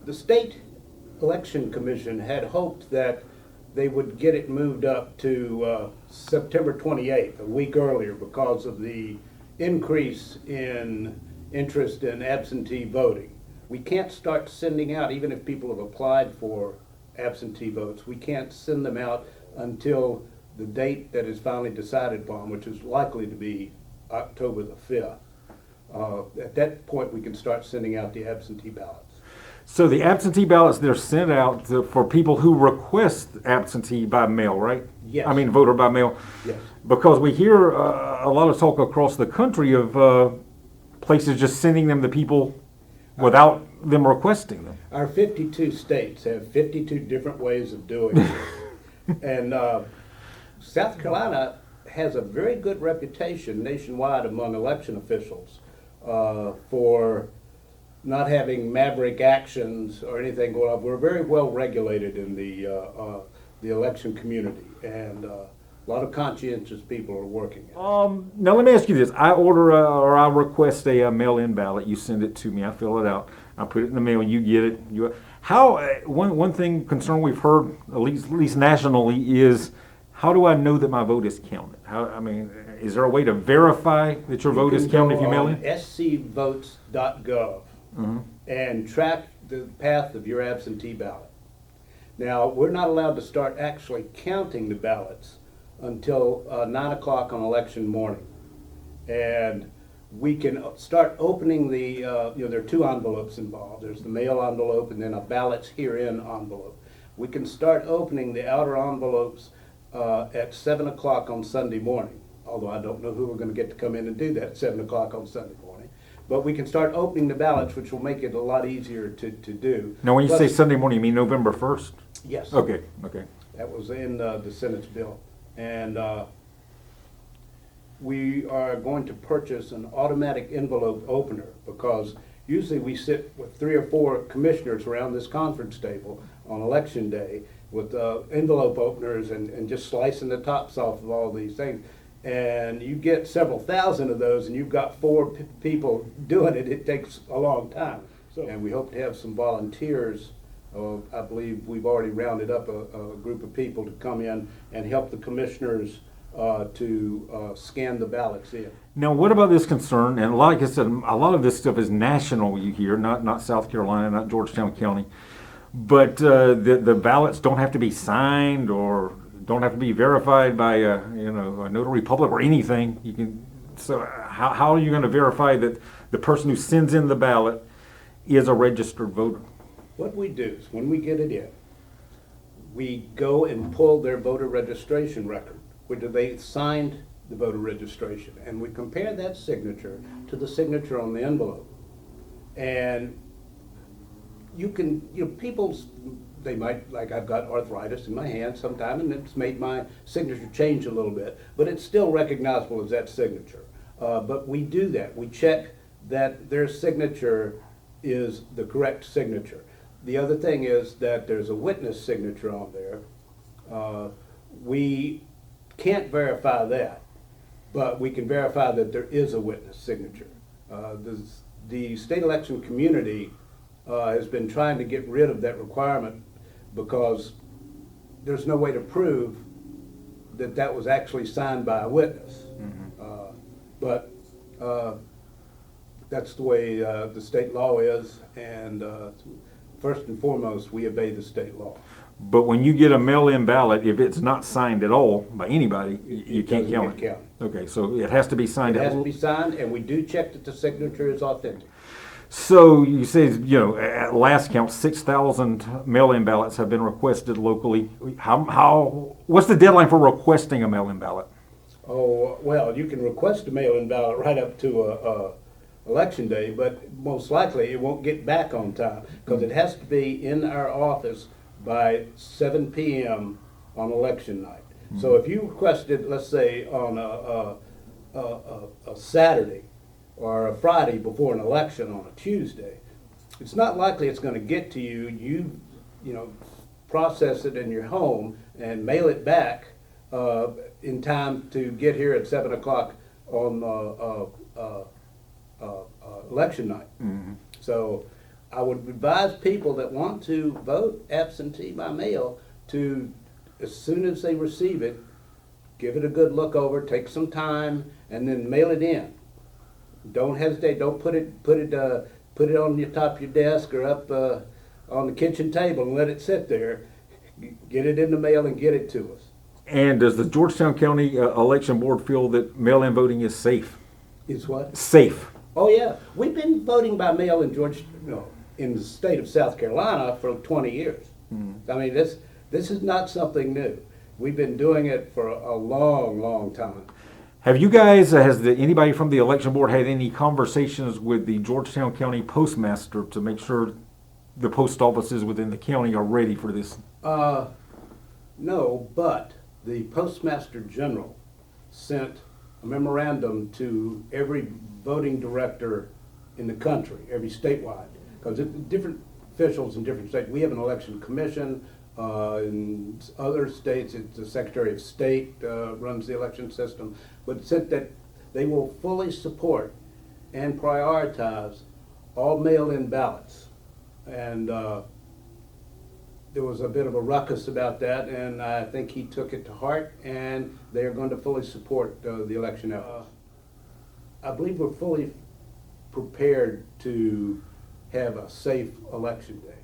The state election commission had hoped that they would get it moved up to September 28th, a week earlier, because of the increase in interest in absentee voting. We can't start sending out, even if people have applied for absentee votes, we can't send them out until the date that is finally decided upon, which is likely to be October the 5th. At that point, we can start sending out the absentee ballots. So the absentee ballots, they're sent out for people who request absentee by mail, right? Yes. I mean, voter by mail. Yes. Because we hear a lot of talk across the country of places just sending them to people without them requesting them. Our 52 states have 52 different ways of doing it. And South Carolina has a very good reputation nationwide among election officials for not having maverick actions or anything going on. We're very well regulated in the election community, and a lot of conscientious people are working it. Now let me ask you this: I order or I request a mail-in ballot. You send it to me. I fill it out. I put it in the mail. You get it. One thing concern we've heard at least nationally is, how do I know that my vote is counted? Is there a way to verify that your vote is counted if you mail in? scvotes.gov. And track the path of your absentee ballot. Now, we're not allowed to start actually counting the ballots until 9 o'clock on election morning. And we can start opening the, there are two envelopes involved. There's the mail envelope and then a ballots herein envelope. We can start opening the outer envelopes at 7 o'clock on Sunday morning, although I don't know who we're going to get to come in and do that at 7 o'clock on Sunday morning. But we can start opening the ballots, which will make it a lot easier to do. Now, when you say Sunday morning, you mean November 1st? Yes. Okay. That was in the Senate's bill. And we are going to purchase an automatic envelope opener, because usually we sit with 3 or 4 commissioners around this conference table on election day with envelope openers and just slicing the tops off of all these things. And you get several thousand of those, and you've got 4 people doing it. It takes a long time. And we hope to have some volunteers. I believe we've already rounded up a group of people to come in and help the commissioners to scan the ballots in. Now, what about this concern? And like I said, a lot of this stuff is national, you hear, not South Carolina, not Georgetown County. But the ballots don't have to be signed or don't have to be verified by a notary public or anything. So how are you going to verify that the person who sends in the ballot is a registered voter? What we do is, when we get it in, we go and pull their voter registration record, where they signed the voter registration, and we compare that signature to the signature on the envelope. And they might, like, I've got arthritis in my hand sometime, and it's made my signature change a little bit, but it's still recognizable as that signature. But we do that. We check that their signature is the correct signature. The other thing is that there's a witness signature on there. We can't verify that, but we can verify that there is a witness signature. The state election community has been trying to get rid of that requirement, because there's no way to prove that that was actually signed by a witness. But that's the way the state law is, and first and foremost, we obey the state law. But when you get a mail-in ballot, if it's not signed at all by anybody, you can't count it. Okay, so it has to be signed. It has to be signed, and we do check that the signature is authentic. So you say, at last count, 6,000 mail-in ballots have been requested locally. What's the deadline for requesting a mail-in ballot? Oh, well, you can request a mail-in ballot right up to election day, but most likely it won't get back on time, because it has to be in our office by 7 p.m. on election night. So if you requested, let's say, on a Saturday or a Friday before an election on a Tuesday, it's not likely it's going to get to you. You process it in your home and mail it back in time to get here at 7 o'clock on election night. So I would advise people that want to vote absentee by mail to, as soon as they receive it, give it a good look over, take some time, and then mail it in. Don't hesitate. Don't put it on the top of your desk or up on the kitchen table and let it sit there. Get it in the mail and get it to us. And does the Georgetown County Election Board feel that mail-in voting is safe? Is what? Safe. Oh yeah, we've been voting by mail in in the state of South Carolina for 20 years. I mean, this is not something new. We've been doing it for a long, long time. Have you guys, anybody from the election board had any conversations with the Georgetown County Postmaster to make sure the post offices within the county are ready for this? No, but the Postmaster General sent a memorandum to every voting director in the country, every statewide, because different officials in different states. We have an election commission. In other states, it's the Secretary of State runs the election system, but said that they will fully support and prioritize all mail-in ballots. And there was a bit of a ruckus about that, and I think he took it to heart, and they are going to fully support the election effort. I believe we're fully prepared to have a safe election day.